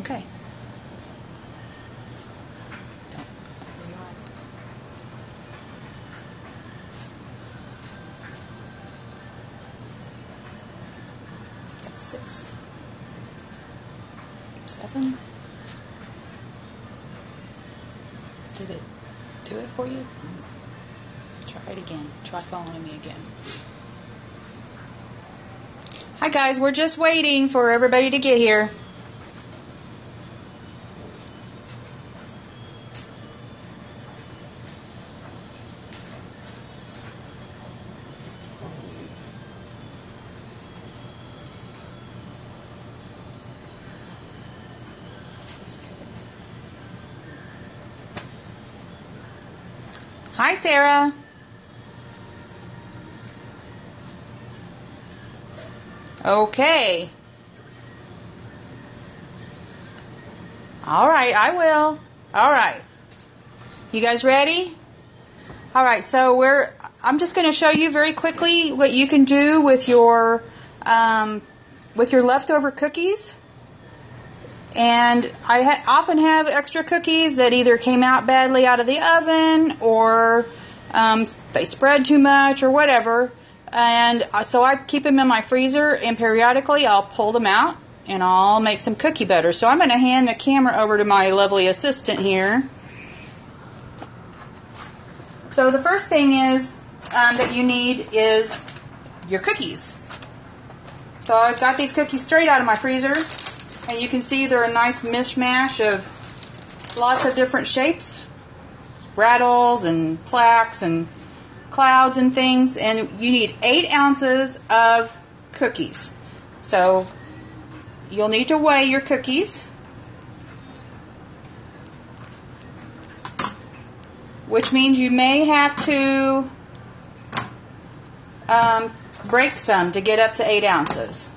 Okay. That's 6. 7. Did it do it for you? Try it again. Try following me again. Hi guys, we're just waiting for everybody to get here. Hi, Sarah. Okay. All right, I will. All right. You guys ready? All right, so I'm just going to show you very quickly what you can do with your leftover cookies. And I often have extra cookies that either came out badly out of the oven or they spread too much or whatever. And so I keep them in my freezer, and periodically I'll pull them out and I'll make some cookie butter. So I'm going to hand the camera over to my lovely assistant here. So the first thing is that you need is your cookies. So I've got these cookies straight out of my freezer. And you can see they're a nice mishmash of lots of different shapes, rattles and plaques and clouds and things. And you need 8 ounces of cookies. So you'll need to weigh your cookies, which means you may have to break some to get up to 8 ounces.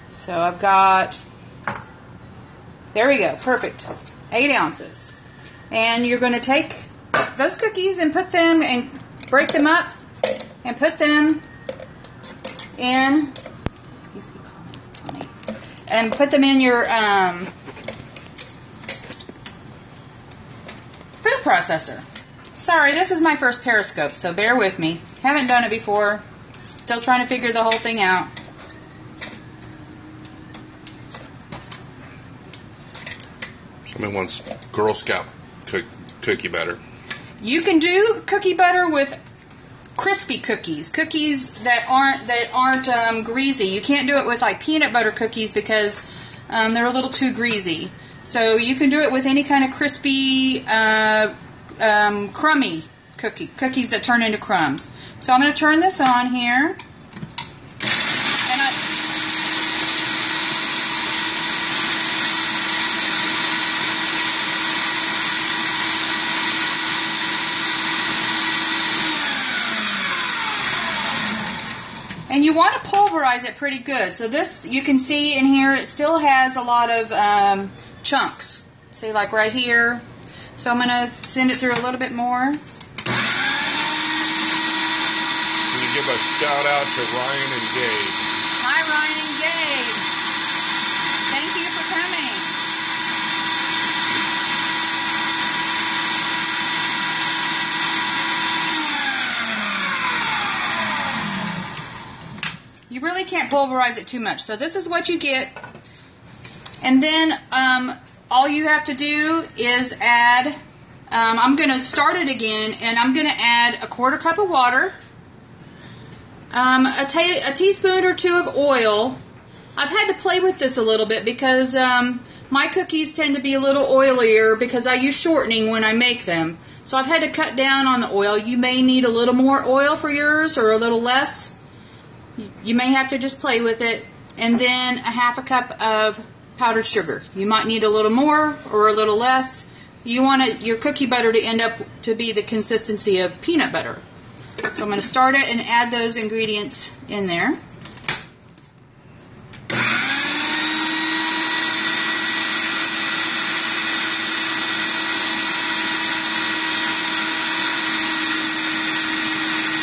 So I've got, there we go, perfect, 8 ounces. And you're going to take those cookies and put them and break them up and put them in, and put them in your food processor. Sorry, this is my first Periscope, so bear with me. Haven't done it before, still trying to figure the whole thing out. Somebody wants Girl Scout cookie butter. You can do cookie butter with crispy cookies, cookies that aren't greasy. You can't do it with like peanut butter cookies because they're a little too greasy. So you can do it with any kind of crispy, crummy cookies that turn into crumbs. So I'm going to turn this on here. And you want to pulverize it pretty good. So this, you can see in here, it still has a lot of chunks. See, like right here. So I'm going to send it through a little bit more. Can you give a shout out to Ryan and Gabe? Hi, Ryan and Gabe. Thank you for coming. You really can't pulverize it too much. So this is what you get. And then all you have to do is add, I'm going to start it again, and I'm going to add a 1/4 cup of water, a teaspoon or 2 of oil. I've had to play with this a little bit because my cookies tend to be a little oilier because I use shortening when I make them. So I've had to cut down on the oil. You may need a little more oil for yours or a little less. You may have to just play with it. And then a 1/2 cup of powdered sugar. You might need a little more or a little less. You want your cookie butter to end up to be the consistency of peanut butter. So I'm going to start it and add those ingredients in there.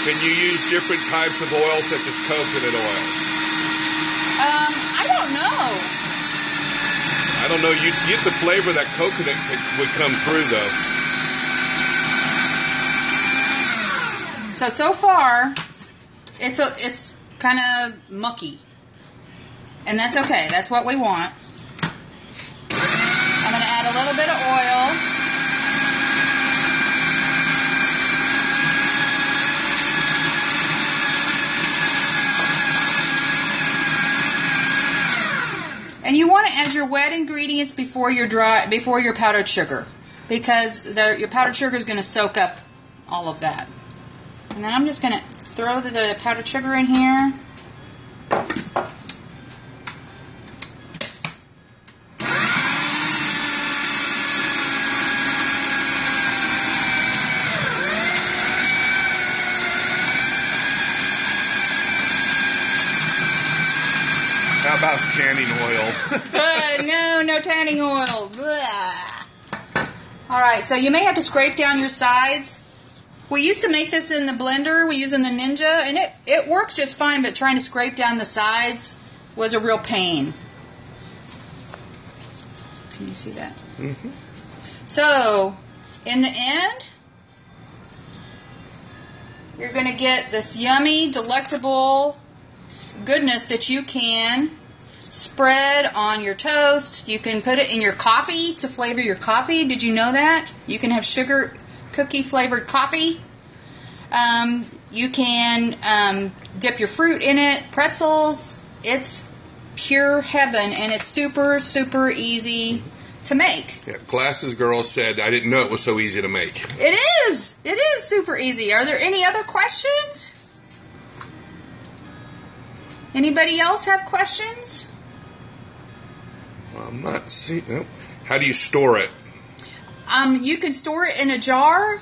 Can you use use different types of oil, such as coconut oil? I don't know. I don't know. You'd get the flavor that coconut would come through, though. So far, it's kind of mucky, and that's okay. That's what we want. I'm going to add a little bit of oil. And you want to add your wet ingredients before your powdered sugar, because your powdered sugar is going to soak up all of that. And then I'm just going to throw the powdered sugar in here. How about tanning oil? No tanning oil. Blah. All right, so you may have to scrape down your sides. We used to make this in the blender. We use in the Ninja, and it works just fine, but trying to scrape down the sides was a real pain. Can you see that? Mm-hmm. So, in the end, you're going to get this yummy, delectable goodness that you can spread on your toast. You can put it in your coffee to flavor your coffee. Did you know that? You can have sugar cookie flavored coffee. You can dip your fruit in it, pretzels. It's pure heaven, and it's super, super easy to make. Yeah, Glasses Girl said, I didn't know it was so easy to make. It is. It is super easy. Are there any other questions? Anybody else have questions? I'm not seeing. Nope. How do you store it? You can store it in a jar,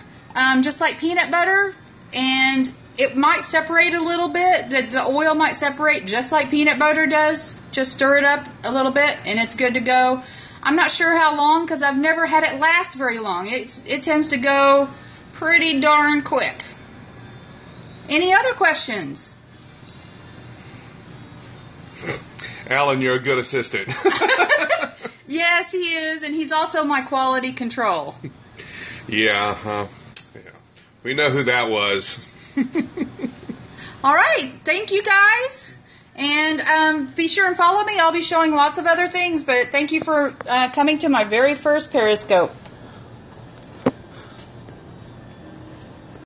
just like peanut butter, and it might separate a little bit. The oil might separate just like peanut butter does. Just stir it up a little bit, and it's good to go. I'm not sure how long, because I've never had it last very long. It tends to go pretty darn quick. Any other questions? Alan, you're a good assistant. Yes, he is, and he's also my quality control. Yeah. We know who that was. All right. Thank you, guys. And be sure and follow me. I'll be showing lots of other things, but thank you for coming to my very first Periscope.